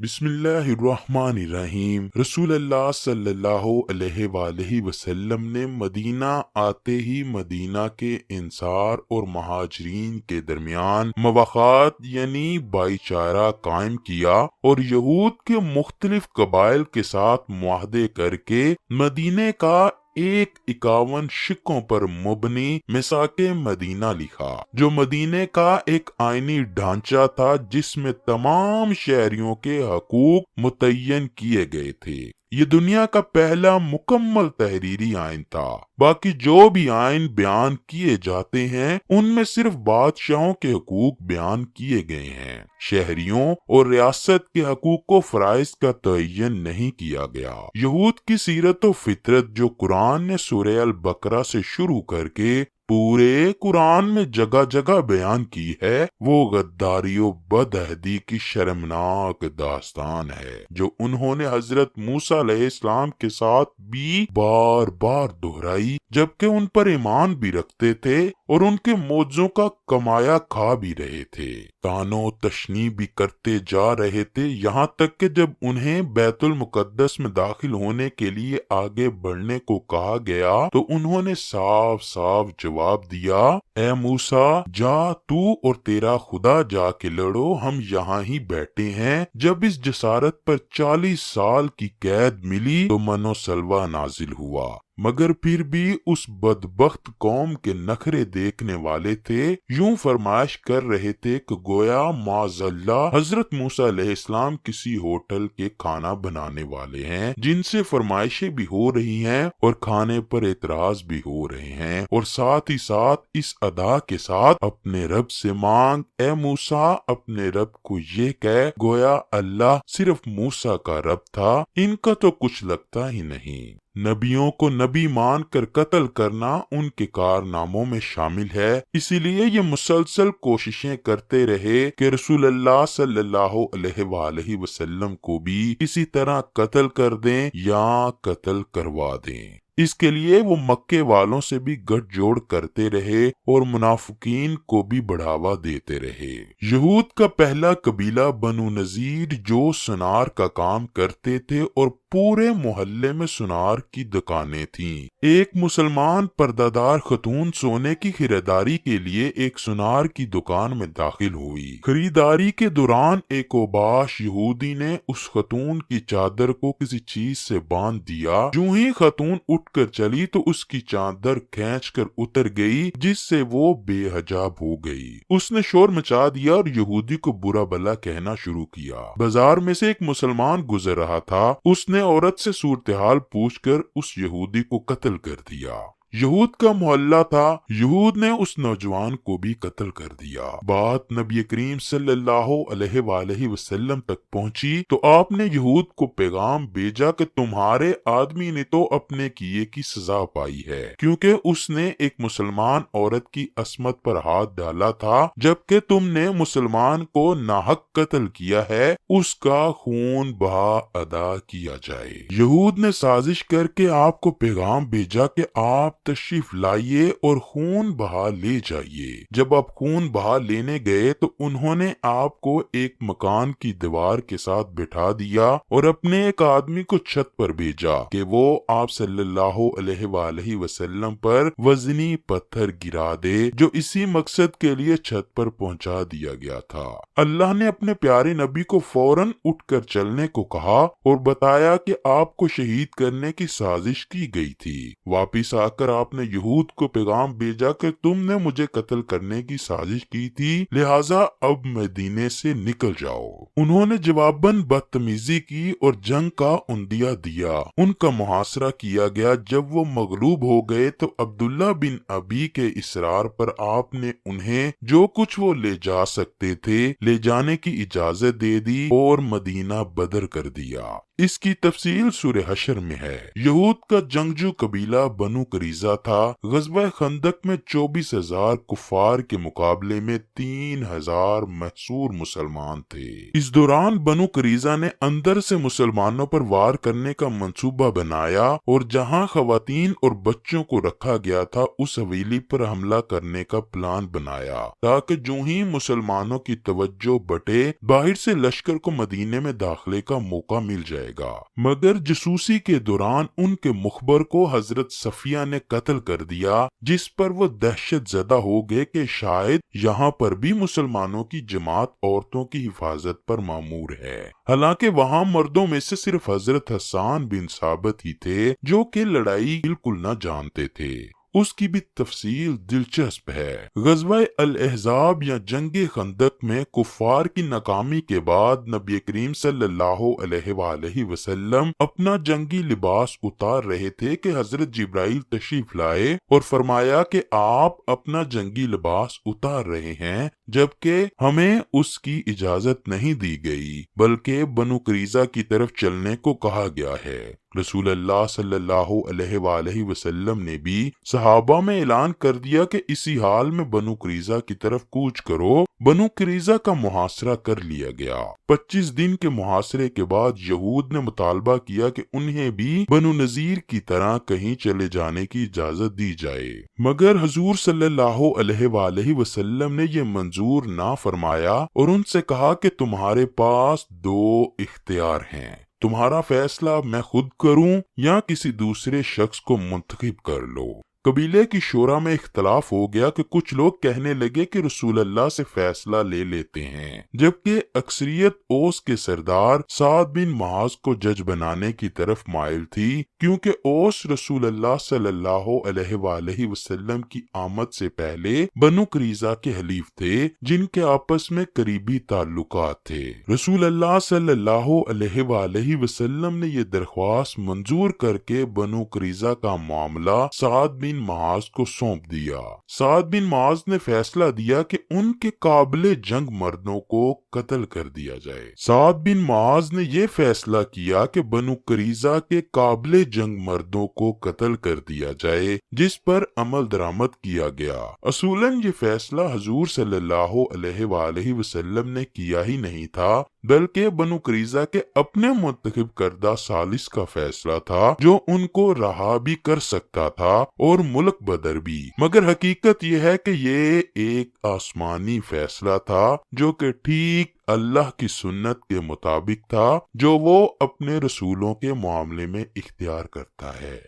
بسم اللہ الرحمن الرحیم۔ رسول اللہ صلی اللہ علیہ وآلہ وسلم نے مدینہ آتے ہی مدینہ کے انصار اور مہاجرین کے درمیان مواخات یعنی بھائی چارہ قائم کیا اور یہود کے مختلف قبائل کے ساتھ معاہدے کر کے مدینے کا 51 شقوں پر مبنی میثاق مدینہ لکھا، جو مدینے کا ایک آئینی ڈھانچہ تھا جس میں تمام شہریوں کے حقوق متعین کیے گئے تھے۔ یہ دنیا کا پہلا مکمل تحریری آئین تھا۔ باقی جو بھی آئین بیان کیے جاتے ہیں ان میں صرف بادشاہوں کے حقوق بیان کیے گئے ہیں، شہریوں اور ریاست کے حقوق کو فرائض کا تعین نہیں کیا گیا۔ یہود کی سیرت و فطرت جو قرآن نے سورہ البقرہ سے شروع کر کے پورے قرآن میں جگہ جگہ بیان کی ہے، وہ غداری و بدعہدی کی شرمناک داستان ہے جو انہوں نے حضرت موسیٰ علیہ السلام کے ساتھ بھی بار بار دہرائی، جبکہ ان پر ایمان بھی رکھتے تھے اور ان کے معجزوں کا کمایا کھا بھی رہے تھے، طعن و تشنیع بھی کرتے جا رہے تھے، یہاں تک کہ جب انہیں بیت المقدس میں داخل ہونے کے لیے آگے بڑھنے کو کہا گیا تو انہوں نے صاف صاف جواب دیا، اے موسیٰ، جا تو اور تیرا خدا جا کے لڑو، ہم یہاں ہی بیٹھے ہیں۔ جب اس جسارت پر 40 سال کی قید ملی تو من و سلوہ نازل ہوا، مگر پھر بھی اس بدبخت قوم کے نخرے دیکھنے والے تھے، یوں فرمائش کر رہے تھے کہ گویا معاذ اللہ حضرت موسیٰ علیہ السلام کسی ہوٹل کے کھانا بنانے والے ہیں، جن سے فرمائشیں بھی ہو رہی ہیں اور کھانے پر اعتراض بھی ہو رہے ہیں، اور ساتھ ہی ساتھ اس ادا کے ساتھ اپنے رب سے مانگ، اے موسیٰ اپنے رب کو یہ کہہ، گویا اللہ صرف موسیٰ کا رب تھا، ان کا تو کچھ لگتا ہی نہیں۔ نبیوں کو نبی مان کر قتل کرنا ان کے کارناموں میں شامل ہے، اسی لیے یہ مسلسل کوششیں کرتے رہے کہ رسول اللہ صلی اللہ علیہ وآلہ وسلم کو بھی اسی طرح قتل کر دیں یا قتل کروا دیں۔ اس کے لیے وہ مکے والوں سے بھی گٹھ جوڑ کرتے رہے اور منافقین کو بھی بڑھاوا دیتے رہے۔ یہود کا پہلا قبیلہ بنو نذیر جو سنار کا کام کرتے تھے اور پورے محلے میں سنار کی دکانیں تھیں۔ ایک مسلمان پردہ دار خاتون سونے کی خریداری کے لیے ایک سنار کی دکان میں داخل ہوئی۔ خریداری کے دوران ایک اوباش یہودی نے اس خاتون کی چادر کو کسی چیز سے باندھ دیا، جو ہی خاتون اٹھ کر چلی تو اس کی چادر کھینچ کر اتر گئی، جس سے وہ بے حجاب ہو گئی۔ اس نے شور مچا دیا اور یہودی کو برا بھلا کہنا شروع کیا۔ بازار میں سے ایک مسلمان گزر رہا تھا، اس نے عورت سے صورتحال پوچھ کر اس یہودی کو قتل کر دیا۔ یہود کا محلہ تھا، یہود نے اس نوجوان کو بھی قتل کر دیا۔ بات نبی کریم صلی اللہ علیہ وآلہ وسلم تک پہنچی تو آپ نے یہود کو پیغام بھیجا کہ تمہارے آدمی نے تو اپنے کیے کی سزا پائی ہے، کیونکہ اس نے ایک مسلمان عورت کی عصمت پر ہاتھ ڈالا تھا، جبکہ تم نے مسلمان کو ناحق قتل کیا ہے، اس کا خون بہا ادا کیا جائے۔ یہود نے سازش کر کے آپ کو پیغام بھیجا کہ آپ تشریف لائیے اور خون بہا لے جائیے۔ جب آپ خون بہا لینے گئے تو انہوں نے آپ کو ایک مکان کی دیوار کے ساتھ بٹھا دیا اور اپنے ایک آدمی کو چھت پر بھیجا کہ وہ آپ صلی اللہ علیہ وآلہ وسلم پر وزنی پتھر گرا دے، جو اسی مقصد کے لیے چھت پر پہنچا دیا گیا تھا۔ اللہ نے اپنے پیارے نبی کو فوراً اٹھ کر چلنے کو کہا اور بتایا کہ آپ کو شہید کرنے کی سازش کی گئی تھی۔ واپس آ کر آپ نے یہود کو پیغام بھیجا کہ تم نے مجھے قتل کرنے کی سازش کی تھی، لہٰذا اب مدینے سے نکل جاؤ۔ انہوں نے جواباً بدتمیزی کی اور جنگ کا عندیہ دیا۔ ان کا محاصرہ کیا گیا۔ جب وہ مغلوب ہو گئے تو عبداللہ بن ابی کے اصرار پر آپ نے انہیں جو کچھ وہ لے جا سکتے تھے لے جانے کی اجازت دے دی اور مدینہ بدر کر دیا۔ اس کی تفصیل سورہ حشر میں ہے۔ یہود کا جنگجو قبیلہ بنو قریظہ تھا۔ غزوہ خندق میں 24,000 کفار کے مقابلے میں 3,000 محصور مسلمان تھے۔ اس دوران بنو قریظہ نے اندر سے مسلمانوں پر وار کرنے کا منصوبہ بنایا اور جہاں خواتین اور بچوں کو رکھا گیا تھا اس حویلی پر حملہ کرنے کا پلان بنایا تاکہ جو ہی مسلمانوں کی توجہ بٹے باہر سے لشکر کو مدینے میں داخلے کا موقع مل جائے گا، مگر جاسوسی کے دوران ان کے مخبر کو حضرت صفیہ نے قتل کر دیا، جس پر وہ دہشت زدہ ہو گئے کہ شاید یہاں پر بھی مسلمانوں کی جماعت عورتوں کی حفاظت پر مامور ہے۔ حالانکہ وہاں مردوں میں سے صرف حضرت حسان بن ثابت ہی تھے جو کہ لڑائی بالکل نہ جانتے تھے۔ اس کی بھی تفصیل دلچسپ ہے۔ غزوہ الاحزاب یا جنگ خندق میں کفار کی ناکامی کے بعد نبی کریم صلی اللہ علیہ وآلہ وسلم اپنا جنگی لباس اتار رہے تھے کہ حضرت جبرائیل تشریف لائے اور فرمایا کہ آپ اپنا جنگی لباس اتار رہے ہیں، جبکہ ہمیں اس کی اجازت نہیں دی گئی بلکہ بنو قریظہ کی طرف چلنے کو کہا گیا ہے۔ رسول اللہ صلی اللہ علیہ وآلہ وسلم نے بھی صحابہ میں اعلان کر دیا کہ اسی حال میں بنو قریظہ کی طرف کوچ کرو۔ بنو قریظہ کا محاصرہ کر لیا گیا۔ 25 دن کے محاصرے کے بعد یہود نے مطالبہ کیا کہ انہیں بھی بنو نذیر کی طرح کہیں چلے جانے کی اجازت دی جائے، مگر حضور صلی اللہ علیہ وآلہ وسلم نے یہ منظور نہ فرمایا اور ان سے کہا کہ تمہارے پاس 2 اختیار ہیں، تمہارا فیصلہ میں خود کروں یا کسی دوسرے شخص کو منتخب کر لو۔ قبیلے کی شورا میں اختلاف ہو گیا کہ کچھ لوگ کہنے لگے کہ رسول اللہ سے فیصلہ لے لیتے ہیں، جبکہ اکثریت اوس کے سردار سعد بن معاذ کو جج بنانے کی طرف مائل تھی، کیونکہ اوس رسول اللہ صلی اللہ علیہ وآلہ وسلم کی آمد سے پہلے بنو قریظہ کے حلیف تھے جن کے آپس میں قریبی تعلقات تھے۔ رسول اللہ صلی اللہ علیہ وآلہ وسلم نے یہ درخواست منظور کر کے بنو قریظہ کا معاملہ سعد بن معاذ کو سونپ دیا۔ سعد بن معاذ نے فیصلہ دیا کہ ان کے قابل جنگ مردوں کو قتل کر دیا جائے۔ سعد بن معاذ نے یہ فیصلہ کیا کہ بنو قریظہ کے قابل جنگ مردوں کو قتل کر دیا جائے، جس پر عمل درآمد کیا گیا۔ اصولاً یہ فیصلہ حضور صلی اللہ علیہ وآلہ وسلم نے کیا ہی نہیں تھا، بلکہ بنو قریظہ کے اپنے منتخب کردہ ثالث کا فیصلہ تھا جو ان کو رہا بھی کر سکتا تھا اور ملک بدر بھی، مگر حقیقت یہ ہے کہ یہ ایک آسمانی فیصلہ تھا جو کہ ٹھیک اللہ کی سنت کے مطابق تھا جو وہ اپنے رسولوں کے معاملے میں اختیار کرتا ہے۔